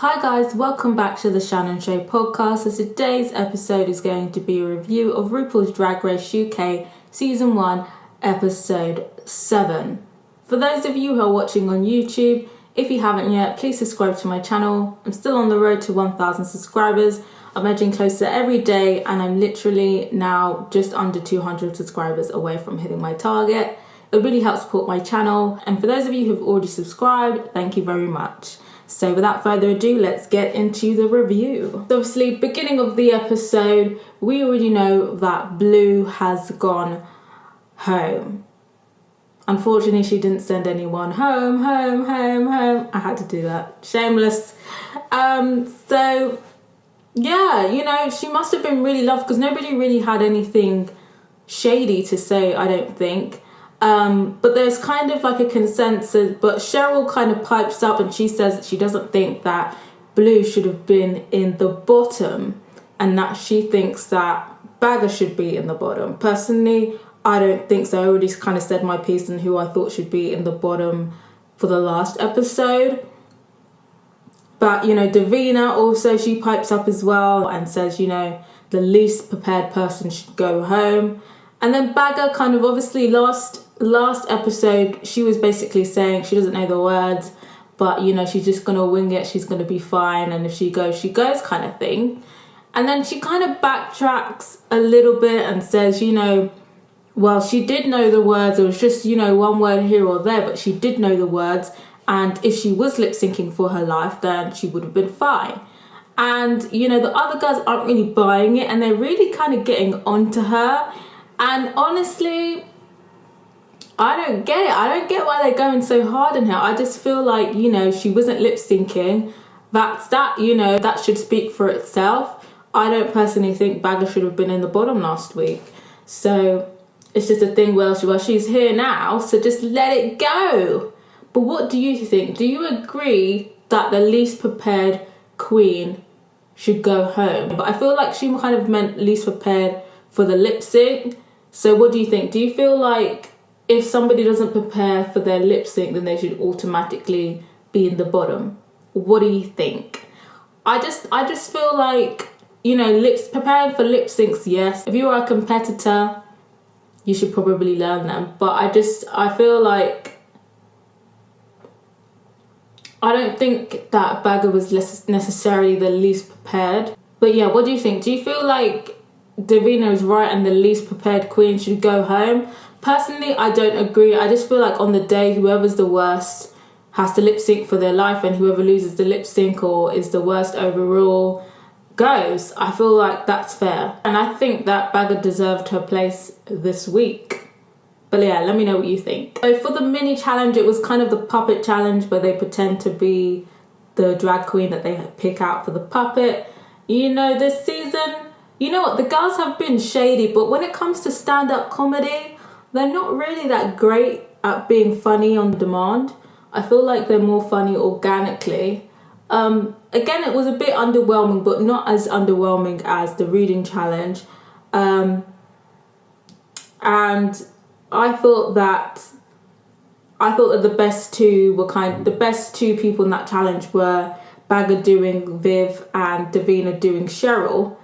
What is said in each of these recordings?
Hi guys, welcome back to the Shannon Show podcast. So today's episode is going to be a review of Rupaul'S Drag Race UK Season 1, Episode 7. For those of you who are watching on YouTube, if you haven't yet, please subscribe to my channel. I'm still on the road to 1,000 subscribers. I'm edging closer every day and I'm literally now just under 200 subscribers away from hitting my target. It really helps support my channel. And for those of you who've already subscribed, thank you very much. So without further ado, let's get into the review. So obviously, beginning of the episode, we already know that Blue has gone home. Unfortunately, she didn't send anyone home. I had to do that. Shameless. So yeah, she must have been really loved because nobody really had anything shady to say, I don't think. But there's kind of like a consensus, but Cheryl kind of pipes up and she says that she doesn't think that Blue should have been in the bottom and that she thinks that Bagger should be in the bottom. Personally, I don't think so. I already kind of said my piece on who I thought should be in the bottom for the last episode. But, Davina also, she pipes up as well and says, the least prepared person should go home. And then Bagger kind of obviously last episode, she was basically saying she doesn't know the words, but, she's just going to wing it. She's going to be fine. And if she goes kind of thing. And then she kind of backtracks a little bit and says, well, she did know the words. It was just, one word here or there, but she did know the words. And if she was lip syncing for her life, then she would have been fine. And, the other guys aren't really buying it and they're really kind of getting onto her. And honestly, I don't get it. I don't get why they're going so hard on her. I just feel like, she wasn't lip syncing. That's that, that should speak for itself. I don't personally think Bagger should have been in the bottom last week. So it's just a thing where she's here now, so just let it go. But what do you think? Do you agree that the least prepared queen should go home? But I feel like she kind of meant least prepared for the lip sync. So what do you think? Do you feel like if somebody doesn't prepare for their lip sync, then they should automatically be in the bottom? What do you think? I just feel like, preparing for lip syncs, yes. If you are a competitor, you should probably learn them. But I feel like I don't think that Bagger was necessarily the least prepared. But yeah, what do you think? Do you feel like Davina is right and the least prepared queen should go home? Personally, I don't agree. I just feel like on the day, whoever's the worst has to lip sync for their life, and whoever loses the lip sync or is the worst overall goes. I feel like that's fair. And I think that Bagger deserved her place this week. But yeah, let me know what you think. So for the mini challenge, it was kind of the puppet challenge where they pretend to be the drag queen that they pick out for the puppet. This season, the girls have been shady, but when it comes to stand-up comedy, they're not really that great at being funny on demand. I feel like they're more funny organically. Again, it was a bit underwhelming, but not as underwhelming as the reading challenge. And I thought that the best two people in that challenge were Bagger doing Viv and Davina doing Cheryl.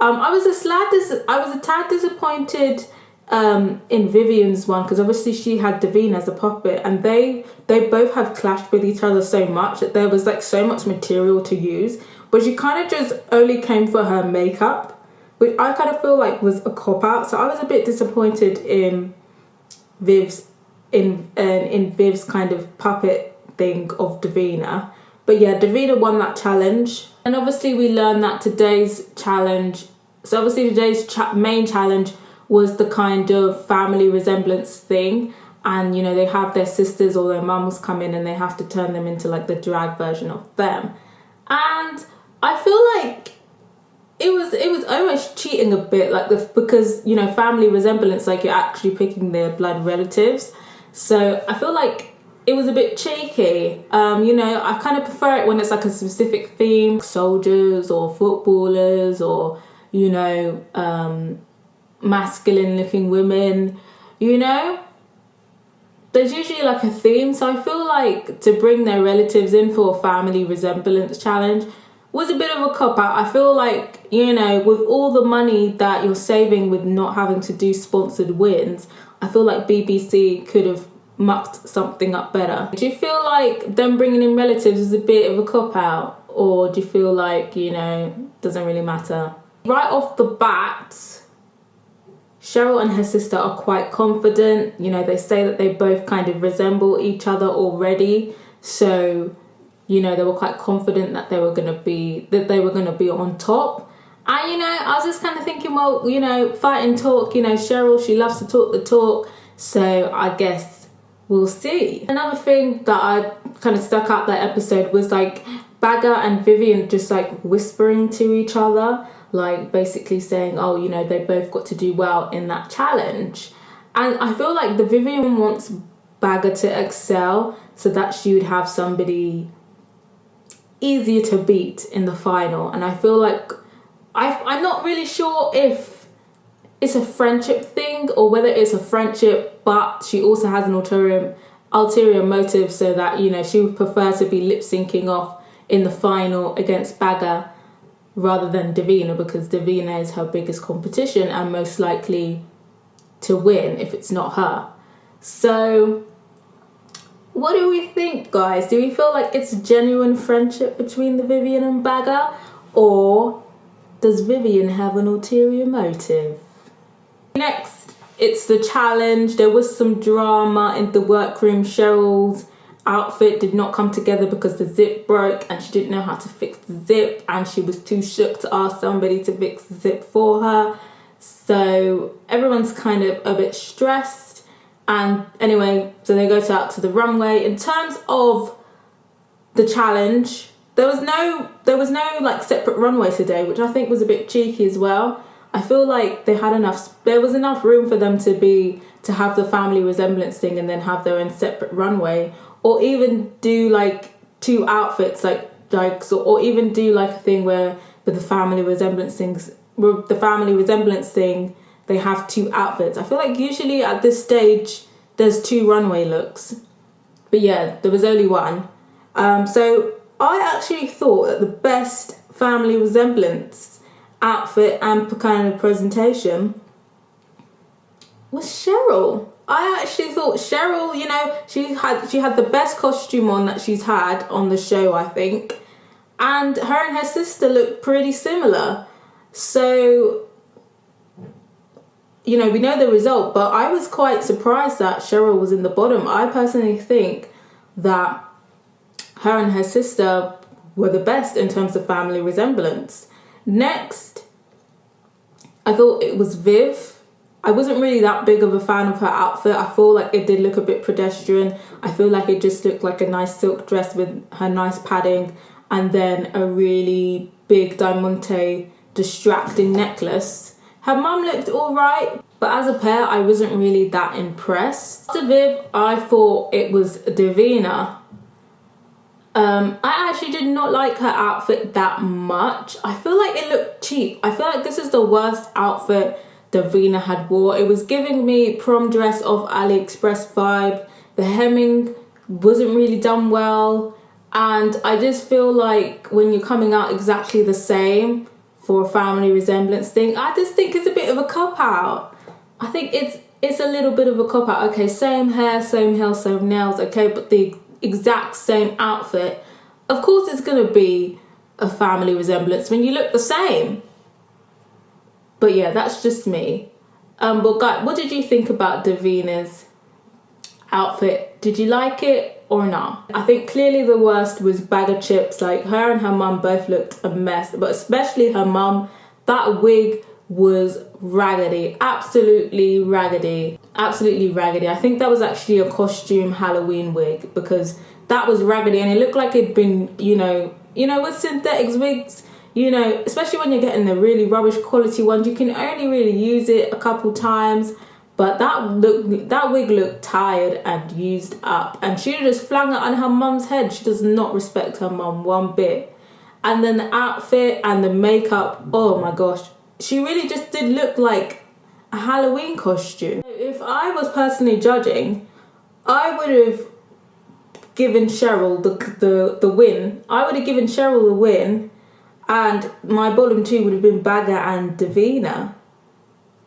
I was a tad disappointed in Vivian's one because obviously she had Davina as a puppet and they both have clashed with each other so much that there was like so much material to use, but she kind of just only came for her makeup, which I kind of feel like was a cop-out. So I was a bit disappointed in Viv's kind of puppet thing of Davina. But yeah, Davina won that challenge. And obviously we learned that today's challenge, so obviously today's main challenge was the kind of family resemblance thing. And, they have their sisters or their mums come in and they have to turn them into like the drag version of them. And I feel like it was almost cheating a bit, because, family resemblance, like you're actually picking their blood relatives. So I feel like it was a bit cheeky. I kind of prefer it when it's like a specific theme, soldiers or footballers or, masculine looking women, there's usually like a theme. So I feel like to bring their relatives in for a family resemblance challenge was a bit of a cop-out. I feel like, you know, with all the money that you're saving with not having to do sponsored wins, I feel like BBC could have mucked something up better. Do you feel like them bringing in relatives is a bit of a cop-out? Or do you feel like, you know, doesn't really matter? Right off the bat, Cheryl and her sister are quite confident. You know, they say that they both kind of resemble each other already. So, you know, they were quite confident that they were gonna be on top. And, you know, I was just kind of thinking, well, you know, fight and talk, you know, Cheryl, she loves to talk the talk. So I guess we'll see. Another thing that I kind of stuck out that episode was like Bagger and Vivian just like whispering to each other, like basically saying, oh, you know, they both got to do well in that challenge. And I feel like the Vivian wants Bagger to excel so that she would have somebody easier to beat in the final. And I feel like I'm not really sure if it's a friendship thing or whether it's a friendship but she also has an ulterior motive, so that, you know, she would prefer to be lip syncing off in the final against Bagger rather than Davina, because Davina is her biggest competition and most likely to win if it's not her. So what do we think, guys? Do we feel like it's genuine friendship between the Vivian and Bagger, or does Vivian have an ulterior motive? Next, it's the challenge. There was some drama in the workroom. Cheryl's outfit did not come together because the zip broke and she didn't know how to fix the zip, and she was too shook to ask somebody to fix the zip for her. So everyone's kind of a bit stressed. And anyway, so they go out to the runway. In terms of the challenge, there was no like separate runway today, which I think was a bit cheeky as well. I feel like there was enough room for them to have the family resemblance thing and then have their own separate runway, or even do like two outfits, or even do like a thing where with the family resemblance thing, they have two outfits. I feel like usually at this stage there's two runway looks, but yeah, there was only one. So I actually thought that the best family resemblance outfit and kind of presentation was Cheryl. I actually thought Cheryl, you know, she had the best costume on that she's had on the show, I think, and her sister looked pretty similar. So, you know, we know the result, but I was quite surprised that Cheryl was in the bottom. I personally think that her and her sister were the best in terms of family resemblance. Next, I thought it was Viv. I wasn't really that big of a fan of her outfit. I feel like it did look a bit pedestrian. I feel like it just looked like a nice silk dress with her nice padding and then a really big diamante distracting necklace. Her mum looked alright, but as a pair, I wasn't really that impressed. After Viv, I thought it was Davina. I actually did not like her outfit that much. I feel like it looked cheap. I feel like this is the worst outfit Davina had wore. It was giving me prom dress of AliExpress vibe. The hemming wasn't really done well, and I just feel like when you're coming out exactly the same for a family resemblance thing, I just think it's a bit of a cop-out. I think it's a little bit of a cop-out. Okay, same hair, same nails, okay, but the exact same outfit, of course it's going to be a family resemblance when you look the same. But yeah, that's just me. But guys, what did you think about Davina's outfit? Did you like it or not? I think clearly the worst was Bagger Chips. Like, her and her mum both looked a mess, but especially her mum. That wig was raggedy, absolutely raggedy. I think that was actually a costume Halloween wig, because that was raggedy and it looked like it'd been, you know with synthetic wigs, you know, especially when you're getting the really rubbish quality ones, you can only really use it a couple times. But that wig looked tired and used up, and she just flung it on her mum's head. She does not respect her mum one bit. And then the outfit and the makeup, oh my gosh, she really just did look like a Halloween costume. If I was personally judging, I would have given Cheryl the win. I would have given Cheryl the win, and my bottom two would have been Bagger and Davina.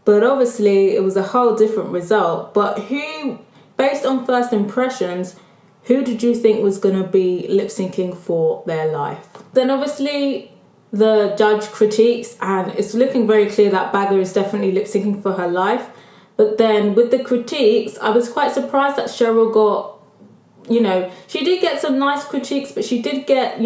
But obviously, it was a whole different result. But who, based on first impressions, who did you think was going to be lip syncing for their life? Then obviously, the judge critiques, and it's looking very clear that Bagger is definitely lip syncing for her life. But then with the critiques, I was quite surprised that Cheryl got, she did get some nice critiques, but she did get,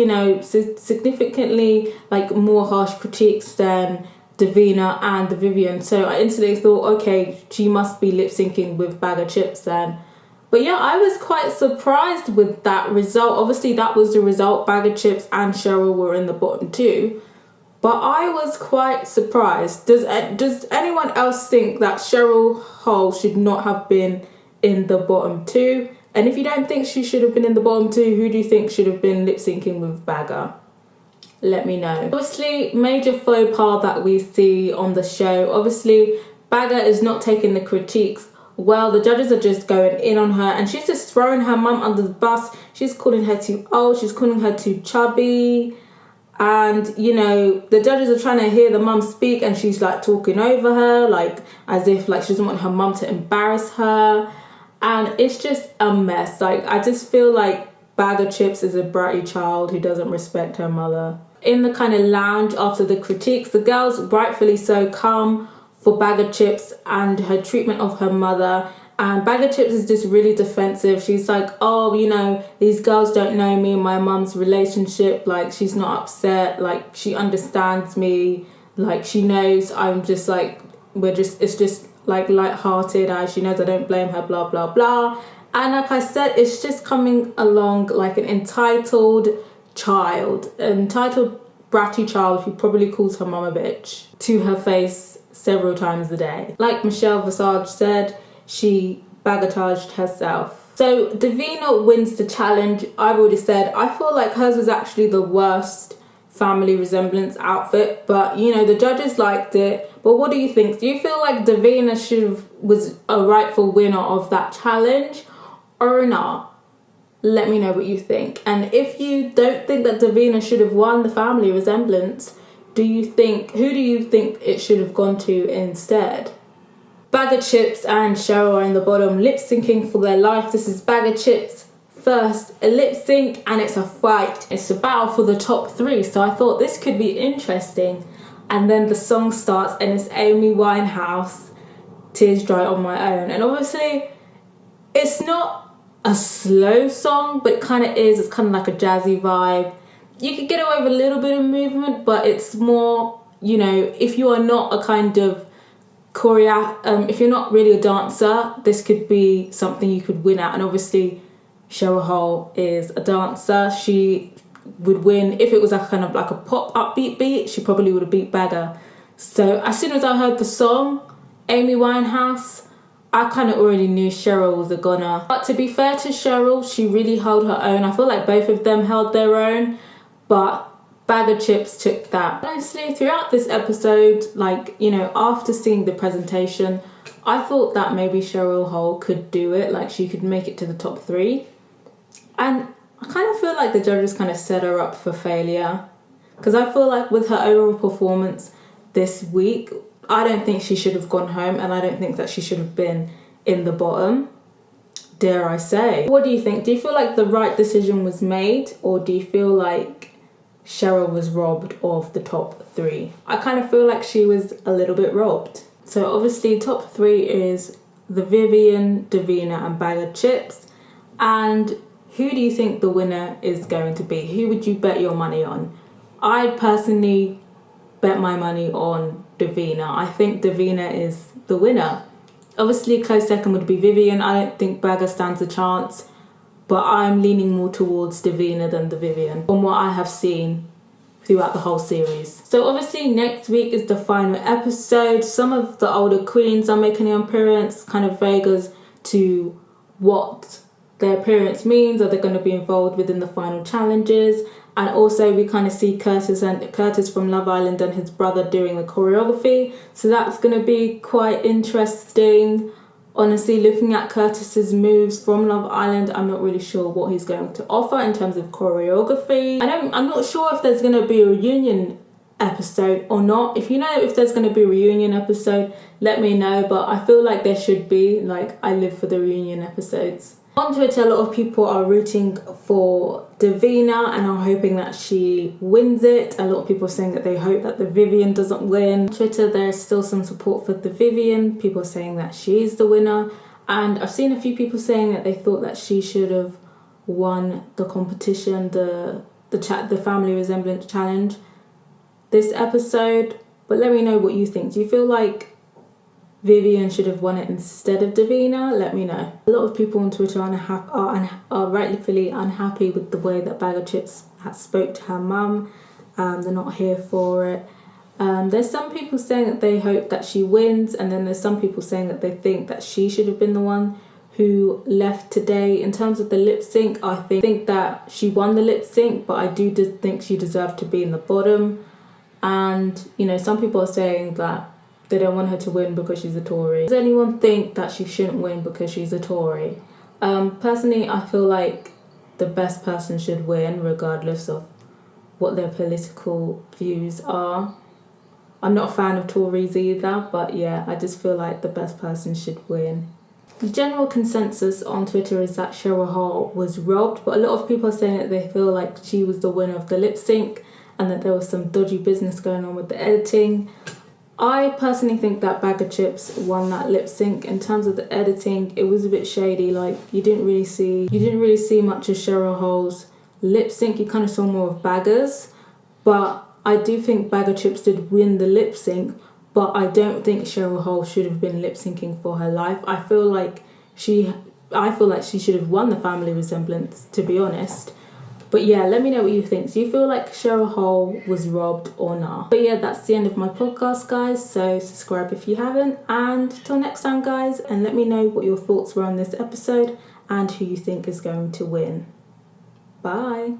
significantly more harsh critiques than Davina and the Vivian. So I instantly thought, okay, she must be lip syncing with Bag of Chips then. But yeah, I was quite surprised with that result. Obviously, that was the result. Bag of Chips and Cheryl were in the bottom two. But I was quite surprised. Does anyone else think that Cheryl Hole should not have been in the bottom two? And if you don't think she should have been in the bottom two, who do you think should have been lip syncing with Bagger? Let me know. Obviously, major faux pas that we see on the show. Obviously, Bagger is not taking the critiques well. The judges are just going in on her, and she's just throwing her mum under the bus. She's calling her too old. She's calling her too chubby. And, the judges are trying to hear the mum speak, and she's talking over her, as if she doesn't want her mum to embarrass her. And it's just a mess. I just feel like Bag of Chips is a bratty child who doesn't respect her mother. In the kind of lounge after the critiques, the girls, rightfully so, come for Bag of Chips and her treatment of her mother. And Bag of Chips is just really defensive. She's like, oh, these girls don't know me and my mum's relationship. She's not upset. She understands me. She knows I'm just it's just light-hearted. She knows I don't blame her, blah, blah, blah. And like I said, it's just coming along like an entitled child, an entitled bratty child who probably calls her mum a bitch to her face several times a day. Like Michelle Visage said, she baggotaged herself. So Davina wins the challenge. I've already said, I feel like hers was actually the worst family resemblance outfit, but the judges liked it. But what do you think? Do you feel like Davina was a rightful winner of that challenge or not? Let me know what you think. And if you don't think that Davina should have won the family resemblance, who do you think it should have gone to instead? Bag of Chips and Cheryl are in the bottom, lip syncing for their life. This is Bag of Chips first, a lip sync, and it's a fight. It's a battle for the top three, so I thought this could be interesting. And then the song starts, and it's Amy Winehouse, Tears Dry on My Own. And obviously, it's not a slow song, but it kind of is. It's kind of like a jazzy vibe. You could get away with a little bit of movement, but it's more, if you are not a kind of if you're not really a dancer, this could be something you could win at. And obviously, Cheryl Hole is a dancer. She would win if it was a kind of like a pop upbeat beat. She probably would have beat Bagger. So as soon as I heard the song, Amy Winehouse, I kind of already knew Cheryl was a goner. But to be fair to Cheryl, she really held her own. I feel like both of them held their own, but Bag of Chips took that. Honestly, throughout this episode, after seeing the presentation, I thought that maybe Cheryl Hole could do it. She could make it to the top three. And I kind of feel like the judges kind of set her up for failure. Because I feel like with her overall performance this week, I don't think she should have gone home, and I don't think that she should have been in the bottom, dare I say. What do you think? Do you feel like the right decision was made, or do you feel like Cheryl was robbed of the top three? I kind of feel like she was a little bit robbed. So obviously top three is the Vivian, Davina and Bag of Chips. And who do you think the winner is going to be? Who would you bet your money on? I personally bet my money on Davina. I think Davina is the winner. Obviously, a close second would be Vivian. I don't think Bagger stands a chance, but I'm leaning more towards Davina than the Vivian from what I have seen throughout the whole series. So obviously next week is the final episode. Some of the older queens are making an appearance. It's kind of vague as to what their appearance means. Are they going to be involved within the final challenges? And also we kind of see Curtis from Love Island and his brother doing the choreography. So that's going to be quite interesting. Honestly, looking at Curtis's moves from Love Island, I'm not really sure what he's going to offer in terms of choreography. I'm not sure if there's going to be a reunion episode or not. If you know if there's going to be a reunion episode, let me know, but I feel like there should be. Like, I live for the reunion episodes. On Twitter, a lot of people are rooting for Davina and are hoping that she wins it. A lot of people are saying that they hope that the Vivian doesn't win. On Twitter, there's still some support for the Vivian. People are saying that she's the winner. And I've seen a few people saying that they thought that she should have won the competition, the family resemblance challenge this episode. But let me know what you think. Do you feel like Vivian should have won it instead of Davina? Let me know. A lot of people on Twitter are rightfully unhappy with the way that Bag of Chips spoke to her mum. They're not here for it. There's some people saying that they hope that she wins, and then there's some people saying that they think that she should have been the one who left today. In terms of the lip sync, I think that she won the lip sync, but I do think she deserved to be in the bottom. And, you know, some people are saying that they don't want her to win because she's a Tory. Does anyone think that she shouldn't win because she's a Tory? Personally, I feel like the best person should win regardless of what their political views are. I'm not a fan of Tories either, but yeah, I just feel like the best person should win. The general consensus on Twitter is that Cheryl Hall was robbed, but a lot of people are saying that they feel like she was the winner of the lip sync and that there was some dodgy business going on with the editing. I personally think that Bag of Chips won that lip sync. In terms of the editing, it was a bit shady. Like, you didn't really see much of Cheryl Hall's lip sync. You kind of saw more of Bagger's. But I do think Bag of Chips did win the lip sync, but I don't think Cheryl Hall should have been lip syncing for her life. I feel like she should have won the family resemblance, to be honest. But yeah, let me know what you think. Do you feel like Cheryl Hall was robbed or not? But yeah, that's the end of my podcast, guys. So subscribe if you haven't. And till next time, guys. And let me know what your thoughts were on this episode and who you think is going to win. Bye.